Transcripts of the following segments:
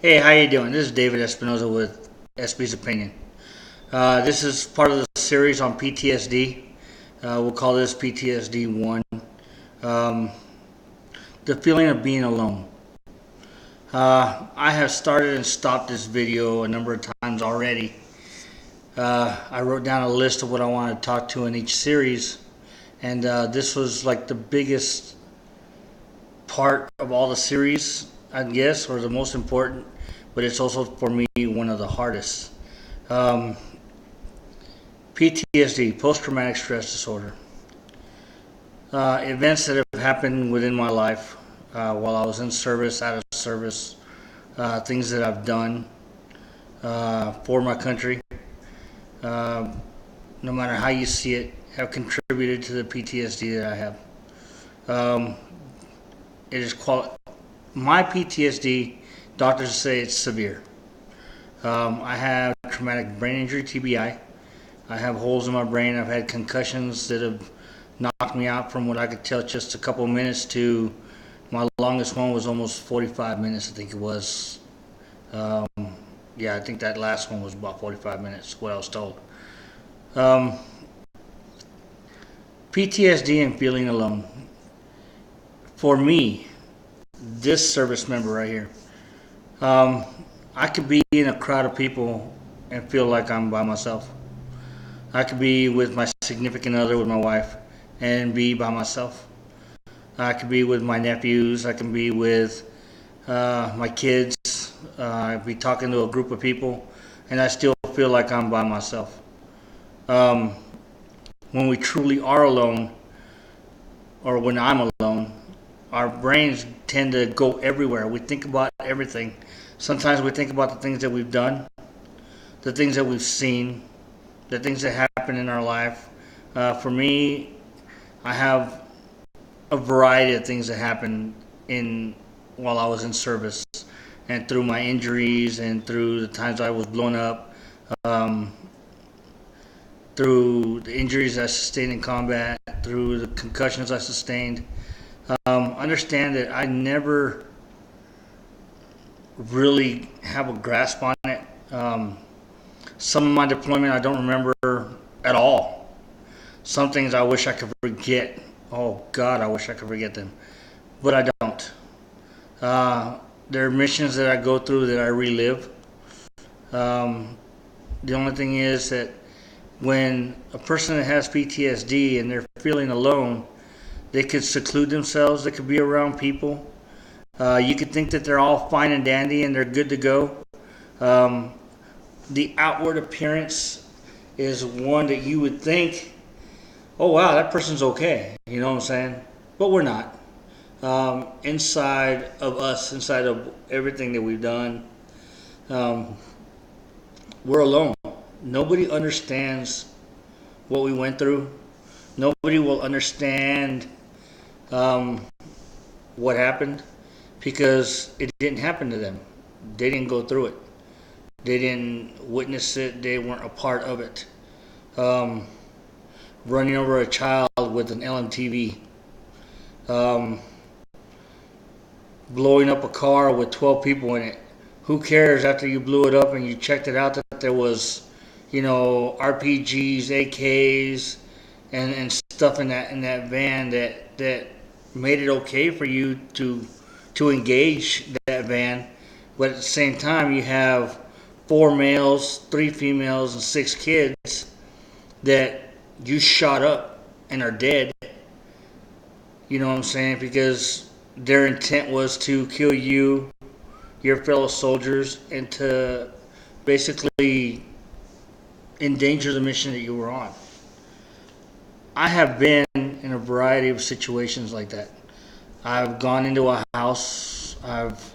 Hey, how you doing? This is David Espinoza with SB's Opinion. This is part of the series on PTSD. We'll call this PTSD 1. Um, the feeling of being alone. I have started and stopped this video a number of times already. I wrote down a list of what I wanted to talk to in each series, and this was like the biggest part of all the series, I guess, or the most important, but it's also for me one of the hardest. Um, PTSD, post-traumatic stress disorder. Events that have happened within my life while I was in service, out of service, things that I've done for my country, no matter how you see it, have contributed to the PTSD that I have. It is my PTSD, doctors say it's severe. I have traumatic brain injury, TBI. I have holes in my brain. I've had concussions that have knocked me out from what I could tell just a couple of minutes to my longest one was almost 45 minutes, I think it was. Yeah, I think that last one was about 45 minutes, what I was told. PTSD and feeling alone. For me, this service member right here, I could be in a crowd of people and feel like I'm by myself. I could be with my significant other, with my wife, and be by myself. I could be with my nephews. I can be with my kids. I'd be talking to a group of people, and I still feel like I'm by myself. When we truly are alone, or when I'm alone, our brains tend to go everywhere. We think about everything. Sometimes we think about the things that we've done, the things that we've seen, the things that happen in our life. For me, I have a variety of things that happened while I was in service, and through my injuries, and through the times I was blown up, through the injuries I sustained in combat, through the concussions I sustained. Understand that I never really have a grasp on it. Some of my deployment I don't remember at all. Some things I wish I could forget. Oh God, I wish I could forget them, but I don't. There are missions that I go through that I relive. The only thing is that when a person that has PTSD and they're feeling alone, they could seclude themselves. They could be around people. You could think that they're all fine and dandy and they're good to go. The outward appearance is one that you would think, oh wow, that person's okay. You know what I'm saying? But we're not. Inside of us, inside of everything that we've done, we're alone. Nobody understands what we went through. Nobody will understand what happened because it didn't happen to them. They didn't go through it. They didn't witness it. They weren't a part of it. Running over a child with an LMTV. Blowing up a car with 12 people in it. Who cares after you blew it up and you checked it out that there was, RPGs, AKs, and stuff in that van that made it okay for you to engage that van, but at the same time you have 4 males, 3 females, and 6 kids that you shot up and are dead. You know what I'm saying? Because their intent was to kill you, your fellow soldiers, and to basically endanger the mission that you were on. I have been in a variety of situations like that. I've gone into a house, I've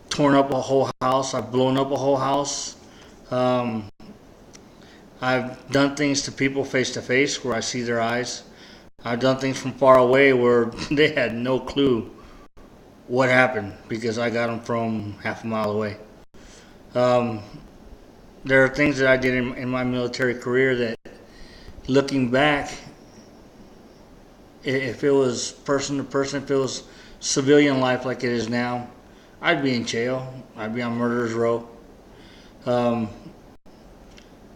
torn up a whole house, I've blown up a whole house. I've done things to people face to face where I see their eyes. I've done things from far away where they had no clue what happened because I got them from half a mile away. There are things that I did in my military career that, looking back, if it was person to person, if it was civilian life like it is now, I'd be in jail. I'd be on murderer's row. Um,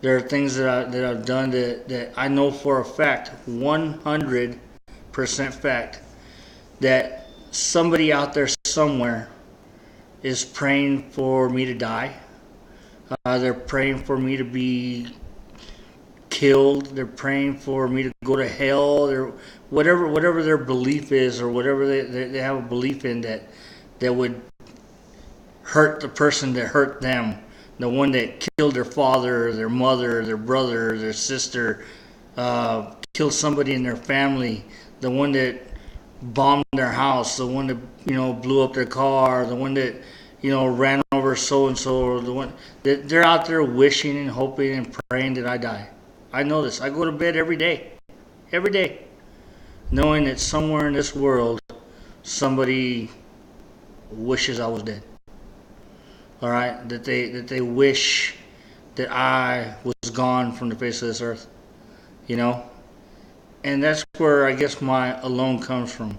there are things that I've done that I know for a fact, 100% fact, that somebody out there somewhere is praying for me to die. They're praying for me to be killed. They're praying for me to go to hell. They're, whatever their belief is, or whatever they have a belief in that would hurt the person that hurt them, the one that killed their father, their mother, their brother, their sister, killed somebody in their family, the one that bombed their house, the one that blew up their car, the one that ran over so and so, or the one that they're out there wishing and hoping and praying that I die. I know this. I go to bed every day, knowing that somewhere in this world somebody wishes I was dead. All right, that they wish that I was gone from the face of this earth, and that's where I guess my alone comes from,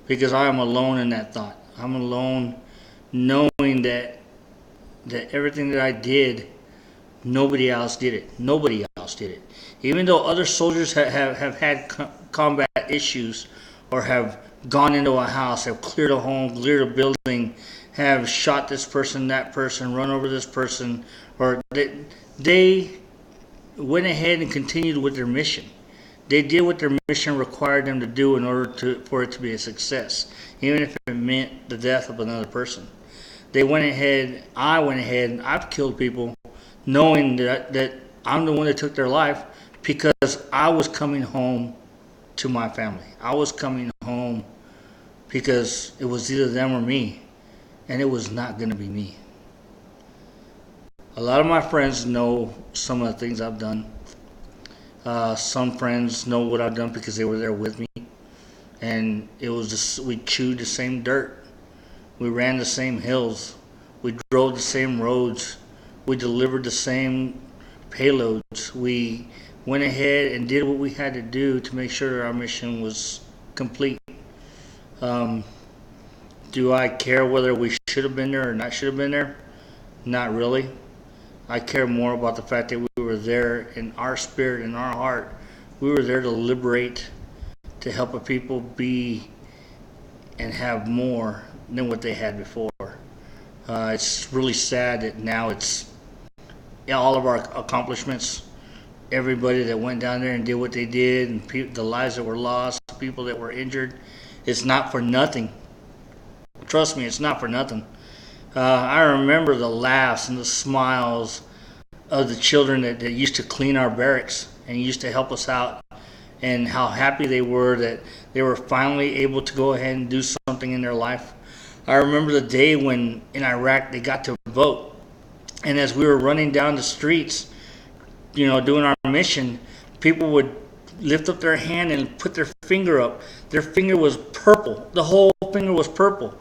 because I am alone in that thought. I'm alone knowing that everything that I did, nobody else did it. Nobody else did it. Even though other soldiers have had combat issues, or have gone into a house, have cleared a home, cleared a building, have shot this person, that person, run over this person, or they went ahead and continued with their mission. They did what their mission required them to do in order for it to be a success, even if it meant the death of another person. I went ahead, and I've killed people knowing that I'm the one that took their life, because I was coming home to my family. I was coming home because it was either them or me, and it was not going to be me. A lot of my friends know some of the things I've done. Some friends know what I've done because they were there with me, and it was just, we chewed the same dirt, we ran the same hills, we drove the same roads, we delivered the same payloads. We went ahead and did what we had to do to make sure our mission was complete. Do I care whether we should have been there or not should have been there? Not really. I care more about the fact that we were there in our spirit, in our heart. We were there to liberate, to help a people be and have more than what they had before. It's really sad that now it's all of our accomplishments, everybody that went down there and did what they did, and the lives that were lost, people that were injured, it's not for nothing. Trust me, it's not for nothing. I remember the laughs and the smiles of the children that used to clean our barracks and used to help us out, and how happy they were that they were finally able to go ahead and do something in their life. I remember the day when in Iraq they got to vote, and as we were running down the streets, doing our mission, people would lift up their hand and put their finger up. Their finger was purple. The whole finger was purple.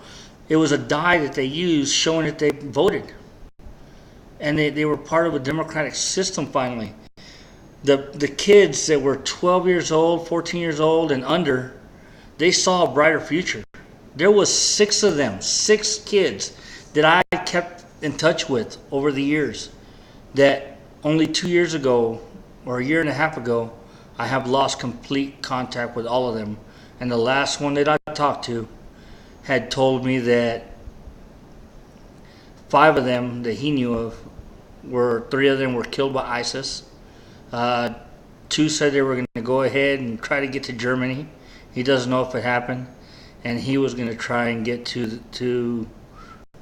It was a dye that they used showing that they voted. And they were part of a democratic system finally. The kids that were 12 years old, 14 years old and under, they saw a brighter future. There was 6 of them, 6 kids that I kept in touch with over the years, that only 2 years ago, or a year and a half ago, I have lost complete contact with all of them. And the last one that I talked to had told me that 5 of them that he knew of, 3 of them were killed by ISIS. 2 said they were going to go ahead and try to get to Germany. He doesn't know if it happened. And he was going to try and get to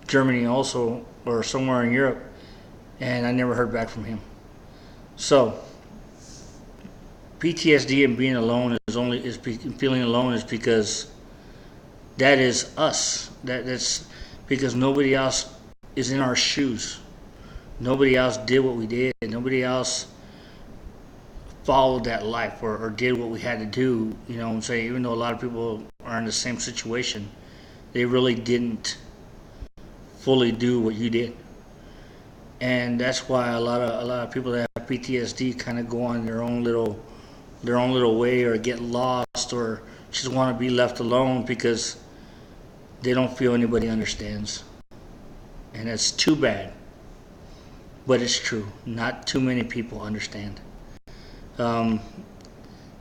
Germany also, or somewhere in Europe. And I never heard back from him. So PTSD and being alone feeling alone is because that is us. That's because nobody else is in our shoes. Nobody else did what we did. Nobody else followed that life or did what we had to do. Even though a lot of people are in the same situation, they really didn't fully do what you did. And that's why a lot of people that have PTSD kind of go on their own little way, or get lost, or just want to be left alone because they don't feel anybody understands. And it's too bad. But it's true. Not too many people understand. Um,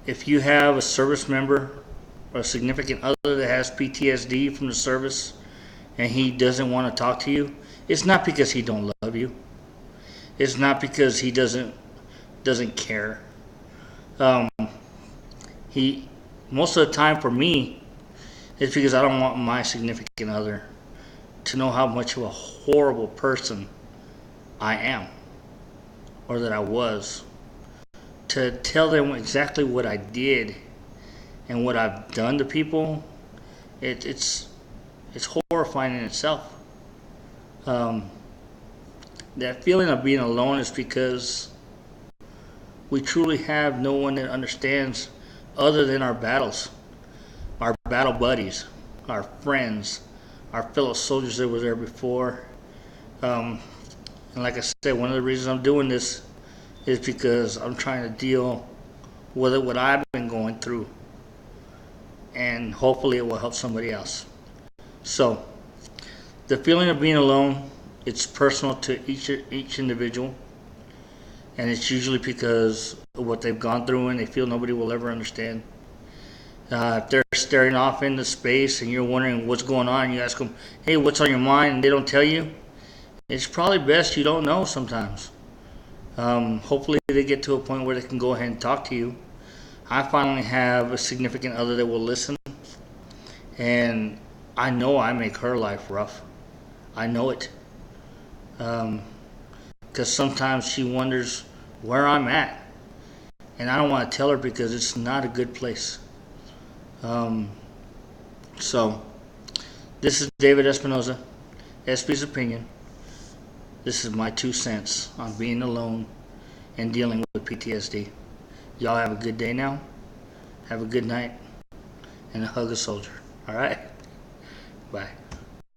if you have a service member or a significant other that has PTSD from the service and he doesn't want to talk to you, it's not because he don't love you. It's not because he doesn't care. Um, he Most of the time for me, it's because I don't want my significant other to know how much of a horrible person I am or that I was. To tell them exactly what I did and what I've done to people, it's horrifying in itself. Um, that feeling of being alone is because we truly have no one that understands other than our battles, our battle buddies, our friends, our fellow soldiers that were there before. Um, and like I said, one of the reasons I'm doing this is because I'm trying to deal with what I've been going through, and hopefully it will help somebody else. So, the feeling of being alone, it's personal to each individual, and it's usually because of what they've gone through and they feel nobody will ever understand. If they're staring off into space and you're wondering what's going on, you ask them, hey, what's on your mind? And they don't tell you. It's probably best you don't know sometimes. Hopefully they get to a point where they can go ahead and talk to you. I finally have a significant other that will listen, and I know I make her life rough. I know it. Because sometimes she wonders where I'm at, and I don't want to tell her because it's not a good place. Um, so, this is David Espinoza, SP's Opinion. This is my 2 cents on being alone and dealing with PTSD. Y'all have a good day now. Have a good night. And hug a soldier. All right? Bye.